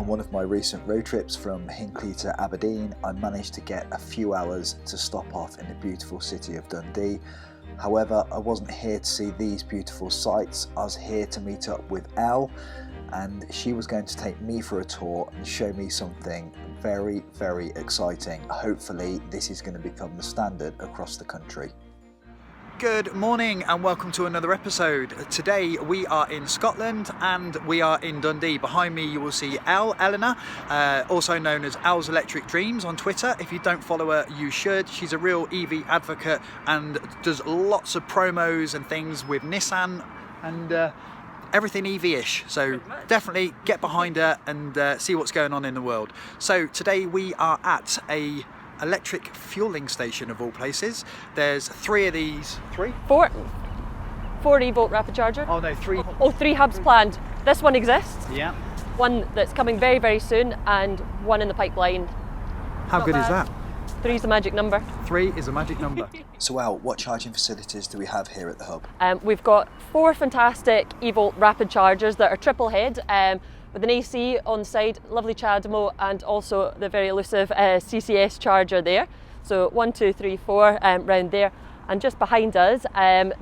On one of my recent road trips from Hinckley to Aberdeen, I managed to get a few hours to stop off in the beautiful city of Dundee. However, I wasn't here to see these beautiful sights. I was here to meet up with Elle, and she was going to take me for a tour and show me something very, very exciting. Hopefully, this is going to become the standard across the country. Good morning and welcome to another episode. Today we are in Scotland and we are in Dundee. Behind me you will see Elenor, also known as Elle's Electric Dreams on Twitter. If you don't follow her, you should. She's a real EV advocate and does lots of promos and things with Nissan and everything EV-ish. So definitely get behind her and see what's going on in the world. So today we are at a electric fueling station of all places. There's three of these. Four e-volt rapid charger. Oh no, three. Oh, 3 hubs planned. This one exists. Yeah. One that's coming very, very soon, and one in the pipeline. How good is that? 3's the magic number. 3 is a magic number. So Al, what charging facilities do we have here at the hub? We've got 4 fantastic e-volt rapid chargers that are triple head. With an AC on the side, lovely CHAdeMO, and also the very elusive CCS charger there. So 1, 2, 3, 4 round there. And just behind us,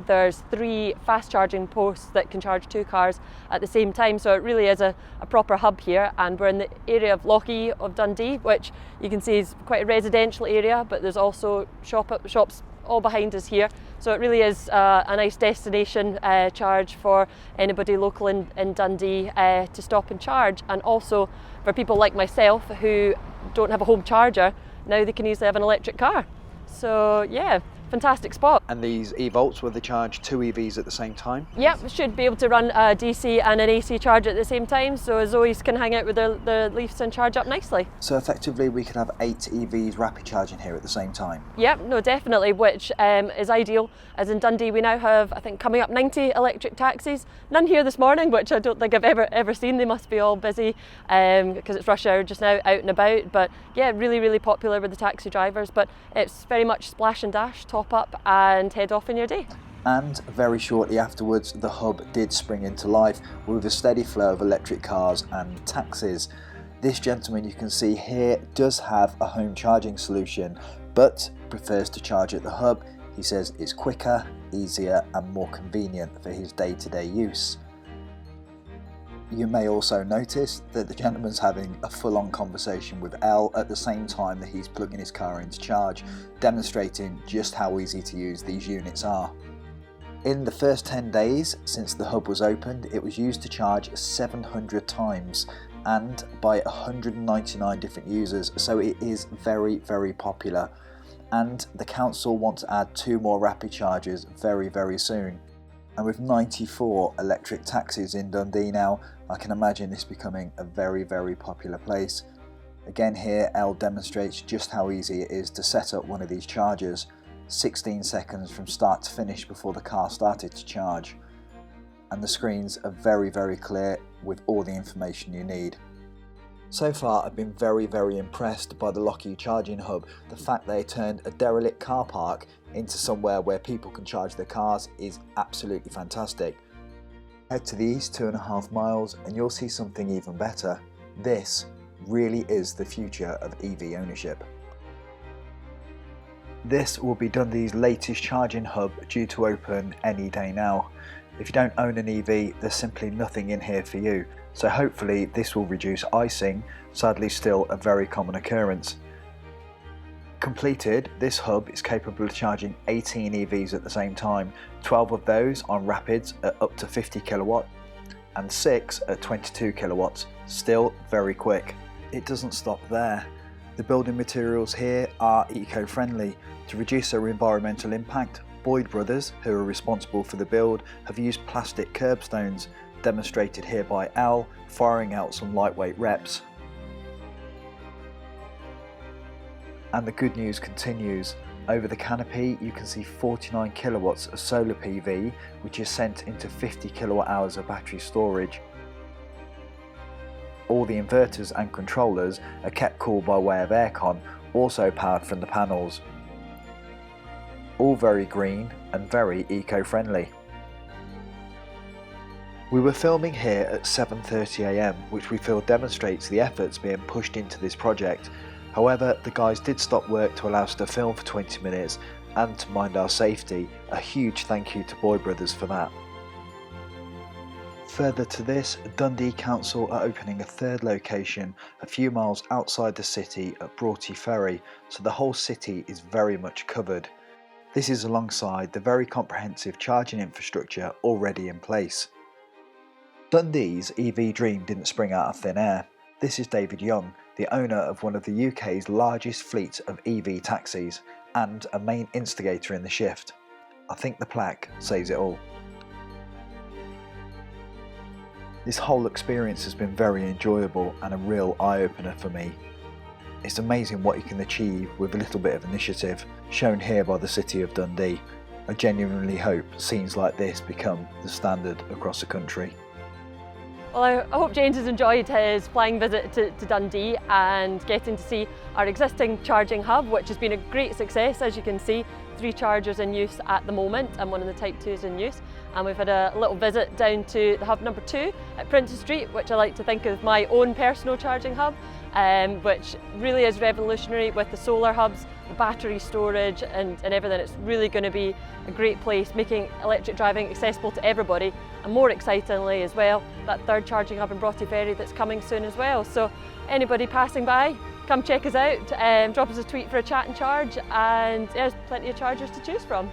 there's 3 fast charging posts that can charge 2 cars at the same time. So it really is a proper hub here. And we're in the area of Lochee of Dundee, which you can see is quite a residential area, but there's also shops all behind us here. So it really is a nice destination charge for anybody local in Dundee to stop and charge. And also for people like myself who don't have a home charger, now they can easily have an electric car. So yeah, fantastic spot. And these e-volts, will they charge 2 EVs at the same time? Yep, should be able to run a DC and an AC charge at the same time, so Zoe's can hang out with their Leafs and charge up nicely. So effectively we could have 8 EVs rapid charging here at the same time? Yep, no, definitely, which is ideal. As in Dundee, we now have, I think, coming up 90 electric taxis. None here this morning, which I don't think I've ever seen. They must be all busy because it's rush hour just now, out and about. But yeah, really, really popular with the taxi drivers. But it's very much splash and dash, top up and head off in your day. And very shortly afterwards, the hub did spring into life with a steady flow of electric cars and taxis. This gentleman you can see here does have a home charging solution, but prefers to charge at the hub. He says it's quicker, easier and more convenient for his day-to-day use. You may also notice that the gentleman's having a full-on conversation with Elle at the same time that he's plugging his car into charge, demonstrating just how easy to use these units are. In the first 10 days since the hub was opened, it was used to charge 700 times and by 199 different users, so it is very, very popular. And the council want to add 2 more rapid chargers very, very soon. And with 94 electric taxis in Dundee now, I can imagine this becoming a very, very popular place. Again here, Elle demonstrates just how easy it is to set up one of these chargers. 16 seconds from start to finish before the car started to charge. And the screens are very, very clear with all the information you need. So far I've been very, very impressed by the Lochee charging hub. The fact they turned a derelict car park into somewhere where people can charge their cars is absolutely fantastic. Head to the east 2.5 miles and you'll see something even better. This really is the future of EV ownership. This will be Dundee's latest charging hub, due to open any day now. If you don't own an EV, there's simply nothing in here for you. So hopefully this will reduce icing, sadly still a very common occurrence. Completed, this hub is capable of charging 18 EVs at the same time, 12 of those on rapids at up to 50 kilowatt and 6 at 22 kilowatts, still very quick. It doesn't stop there. The building materials here are eco-friendly. To reduce their environmental impact, Boyd Brothers, who are responsible for the build, have used plastic curbstones, demonstrated here by Elle, firing out some lightweight reps. And the good news continues. Over the canopy you can see 49 kilowatts of solar PV, which is sent into 50 kilowatt hours of battery storage. All the inverters and controllers are kept cool by way of aircon, also powered from the panels. All very green and very eco-friendly. We were filming here at 7:30 AM, which we feel demonstrates the efforts being pushed into this project. However, the guys did stop work to allow us to film for 20 minutes and to mind our safety. A huge thank you to Boy Brothers for that. Further to this, Dundee Council are opening a third location a few miles outside the city at Broughty Ferry, so the whole city is very much covered. This is alongside the very comprehensive charging infrastructure already in place. Dundee's EV dream didn't spring out of thin air. This is David Young, the owner of one of the UK's largest fleets of EV taxis and a main instigator in the shift. I think the plaque says it all. This whole experience has been very enjoyable and a real eye-opener for me. It's amazing what you can achieve with a little bit of initiative, shown here by the city of Dundee. I genuinely hope scenes like this become the standard across the country. Well, I hope James has enjoyed his flying visit to Dundee and getting to see our existing charging hub, which has been a great success. As you can see, 3 chargers in use at the moment and one of the Type 2s in use. And we've had a little visit down to the hub number 2 at Princes Street, which I like to think of my own personal charging hub, which really is revolutionary with the solar hubs, the battery storage and everything. It's really going to be a great place, making electric driving accessible to everybody. And more excitingly as well, that third charging hub in Broughty Ferry that's coming soon as well. So anybody passing by, come check us out, drop us a tweet for a chat and charge, and there's plenty of chargers to choose from.